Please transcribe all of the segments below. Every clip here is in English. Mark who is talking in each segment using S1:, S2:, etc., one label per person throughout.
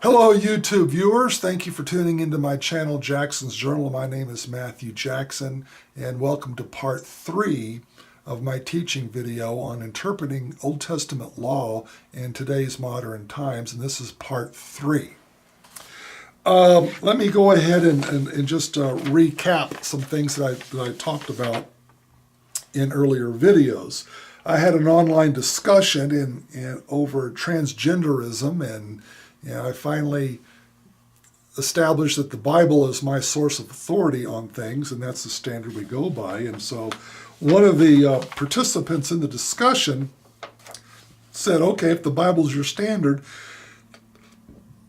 S1: Hello, YouTube viewers. Thank you for tuning into my channel, Jackson's Journal. My name is Matthew Jackson, and welcome to part 3 of my teaching video on interpreting Old Testament law in today's modern times, and this is part 3. Let me go ahead and just recap some things that I talked about in earlier videos. I had an online discussion over transgenderism, and I finally established that the Bible is my source of authority on things, and that's the standard we go by. And so one of the participants in the discussion said, okay, if the Bible is your standard,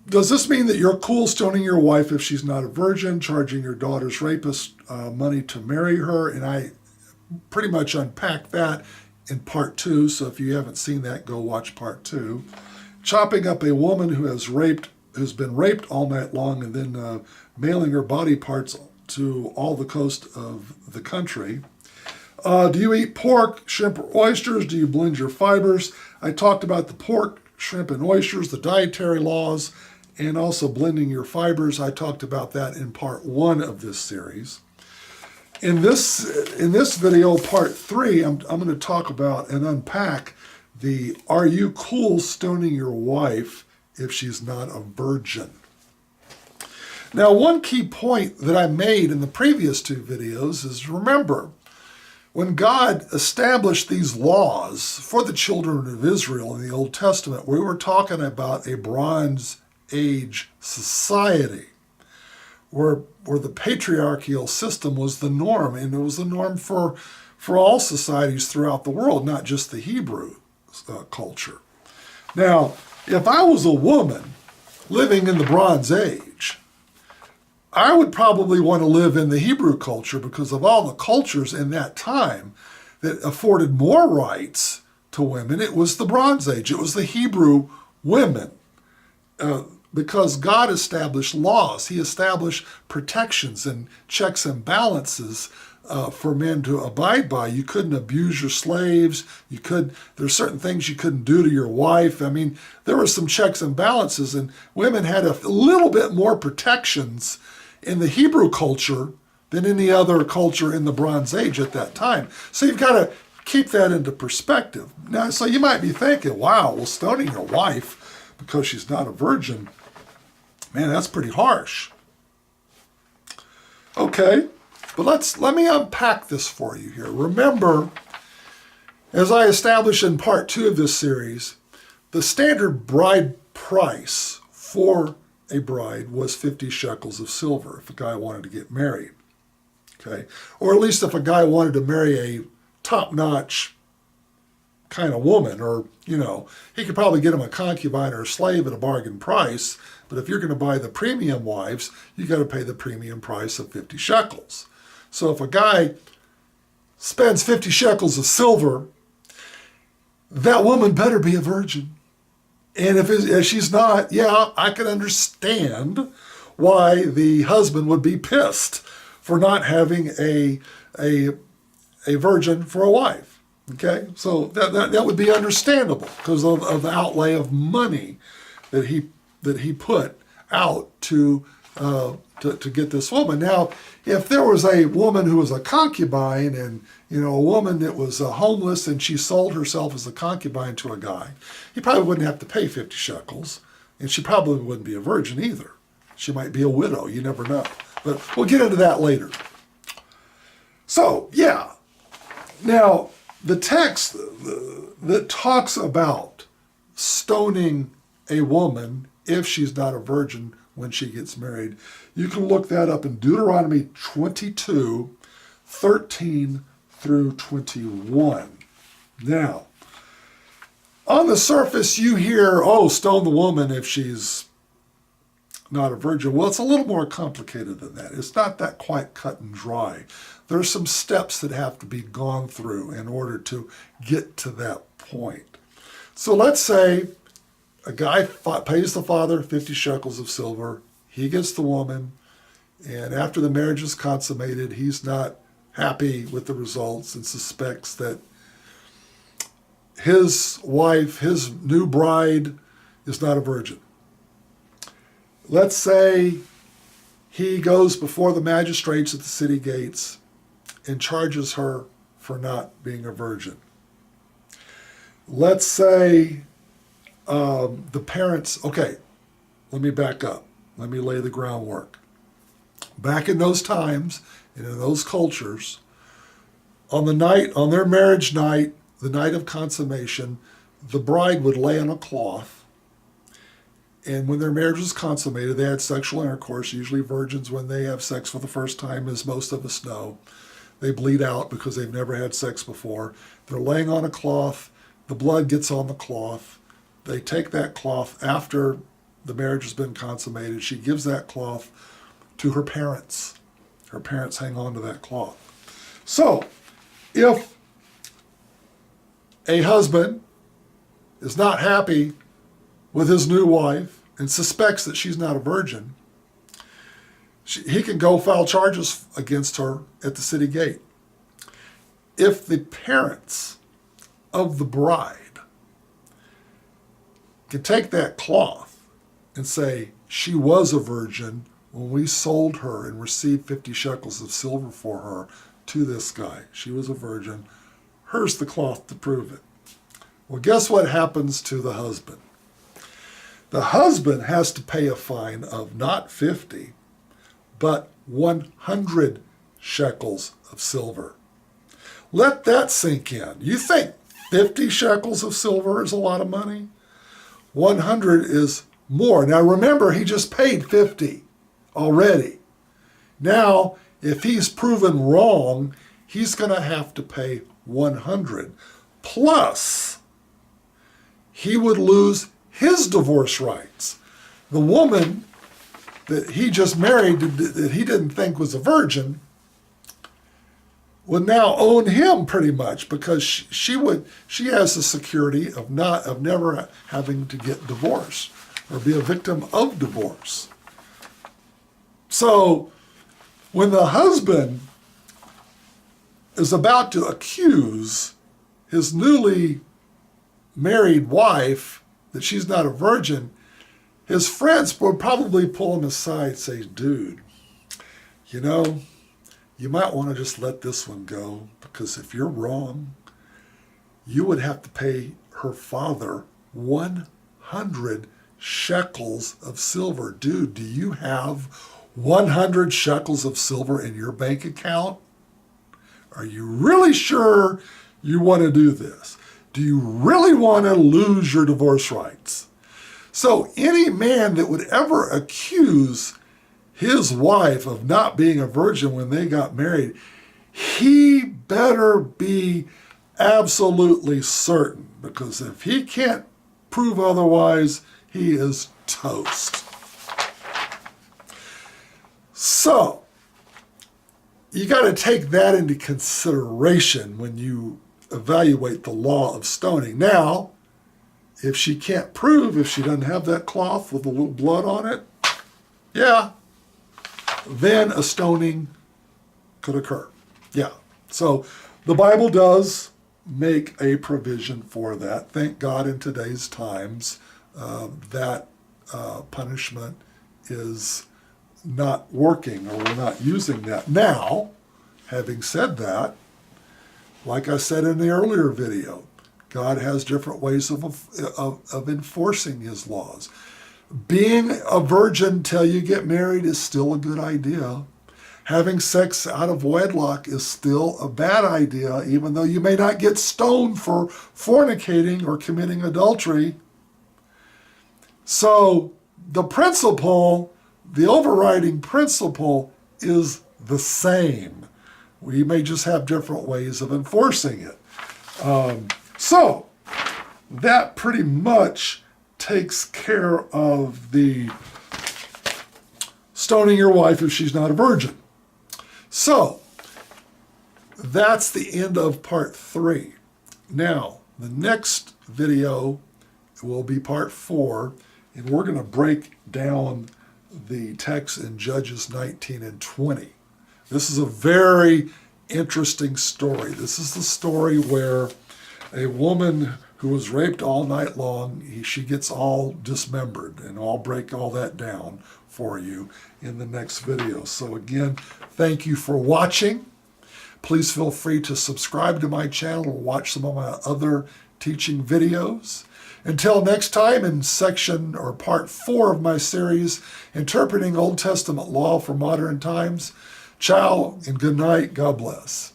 S1: does this mean that you're cool stoning your wife if she's not a virgin, charging your daughter's rapist money to marry her? And I pretty much unpacked that in part 2, so if you haven't seen that, go watch part 2. Chopping up a woman who's been raped all night long and then mailing her body parts to all the coast of the country. Do you eat pork, shrimp, or oysters? Do you blend your fibers? I talked about the pork, shrimp, and oysters, the dietary laws, and also blending your fibers. I talked about that in part 1 of this series. In this video, part 3, I'm going to talk about and unpack the "Are you cool stoning your wife if she's not a virgin?" Now, one key point that I made in the previous 2 videos is, remember, when God established these laws for the children of Israel in the Old Testament, we were talking about a Bronze Age society where the patriarchal system was the norm, and it was the norm for all societies throughout the world, not just the Hebrew culture. Now, if I was a woman living in the Bronze Age, I would probably want to live in the Hebrew culture because of all the cultures in that time that afforded more rights to women. It was the Bronze Age. It was the Hebrew women. Because God established laws. He established protections and checks and balances for men to abide by. You couldn't abuse your slaves. There's certain things you couldn't do to your wife. I mean, there were some checks and balances, and women had a little bit more protections in the Hebrew culture than any other culture in the Bronze Age at that time. So you've got to keep that into perspective. Now, so you might be thinking, wow, well, stoning your wife because she's not a virgin, man, that's pretty harsh. Okay, but let me unpack this for you here. Remember, as I established in part 2 of this series, the standard bride price for a bride was 50 shekels of silver if a guy wanted to get married. Okay, or at least if a guy wanted to marry a top-notch kind of woman, or, he could probably get him a concubine or a slave at a bargain price, but if you're going to buy the premium wives, you got to pay the premium price of 50 shekels. So if a guy spends 50 shekels of silver, that woman better be a virgin. And if she's not, yeah, I can understand why the husband would be pissed for not having a virgin for a wife. Okay, so that would be understandable because of the outlay of money that he put out to get this woman. Now, if there was a woman who was a concubine and a woman that was homeless and she sold herself as a concubine to a guy, he probably wouldn't have to pay 50 shekels, and she probably wouldn't be a virgin either. She might be a widow. You never know. But we'll get into that later. So, yeah. Now, the text that talks about stoning a woman if she's not a virgin when she gets married, you can look that up in Deuteronomy 22, 13 through 21. Now, on the surface, you hear, oh, stone the woman if she's not a virgin. Well, it's a little more complicated than that. It's not that quite cut and dry. There's some steps that have to be gone through in order to get to that point. So let's say a guy pays the father 50 shekels of silver. He gets the woman, and after the marriage is consummated, he's not happy with the results and suspects that his wife, his new bride, is not a virgin. Let's say he goes before the magistrates at the city gates and charges her for not being a virgin. Let's say the parents, okay, let me back up. Let me lay the groundwork. Back in those times and in those cultures, on their marriage night, the night of consummation, the bride would lay on a cloth, and when their marriage was consummated, they had sexual intercourse. Usually virgins, when they have sex for the first time, as most of us know, they bleed out because they've never had sex before. They're laying on a cloth. The blood gets on the cloth. They take that cloth after the marriage has been consummated. She gives that cloth to her parents. Her parents hang on to that cloth. So, if a husband is not happy with his new wife and suspects that she's not a virgin, he can go file charges against her at the city gate. If the parents of the bride can take that cloth and say, she was a virgin when we sold her and received 50 shekels of silver for her to this guy. She was a virgin. Here's the cloth to prove it. Well, guess what happens to the husband? The husband has to pay a fine of not 50, but 100 shekels of silver. Let that sink in. You think 50 shekels of silver is a lot of money? 100 is more. Now remember, he just paid 50 already. Now, if he's proven wrong, he's going to have to pay 100. Plus, he would lose his divorce rights. The woman that he just married, that he didn't think was a virgin, would now own him pretty much, because she has the security of never having to get divorced or be a victim of divorce. So when the husband is about to accuse his newly married wife that she's not a virgin, his friends would probably pull him aside and say, dude, you might want to just let this one go, because if you're wrong, you would have to pay her father 100 shekels of silver. Dude, do you have 100 shekels of silver in your bank account? Are you really sure you want to do this? Do you really want to lose your divorce rights? So any man that would ever accuse his wife of not being a virgin when they got married, he better be absolutely certain, because if he can't prove otherwise, he is toast. So, you got to take that into consideration when you evaluate the law of stoning. Now, if she can't prove, if she doesn't have that cloth with a little blood on it, yeah, then a stoning could occur. Yeah. So the Bible does make a provision for that. Thank God in today's times that punishment is not working, or we're not using that. Now, having said that, like I said in the earlier video, God has different ways of enforcing his laws. Being a virgin till you get married is still a good idea. Having sex out of wedlock is still a bad idea, even though you may not get stoned for fornicating or committing adultery. So the principle, the overriding principle, is the same. We may just have different ways of enforcing it. So that pretty much takes care of the stoning your wife if she's not a virgin. So that's the end of part 3. Now, the next video will be part 4, and we're going to break down the text in Judges 19 and 20. This is a very interesting story. This is the story where a woman who was raped all night long. She gets all dismembered, and I'll break all that down for you in the next video. So again, thank you for watching. Please feel free to subscribe to my channel or watch some of my other teaching videos. Until next time, in section or part 4 of my series, Interpreting Old Testament Law for Modern Times, ciao and good night. God bless.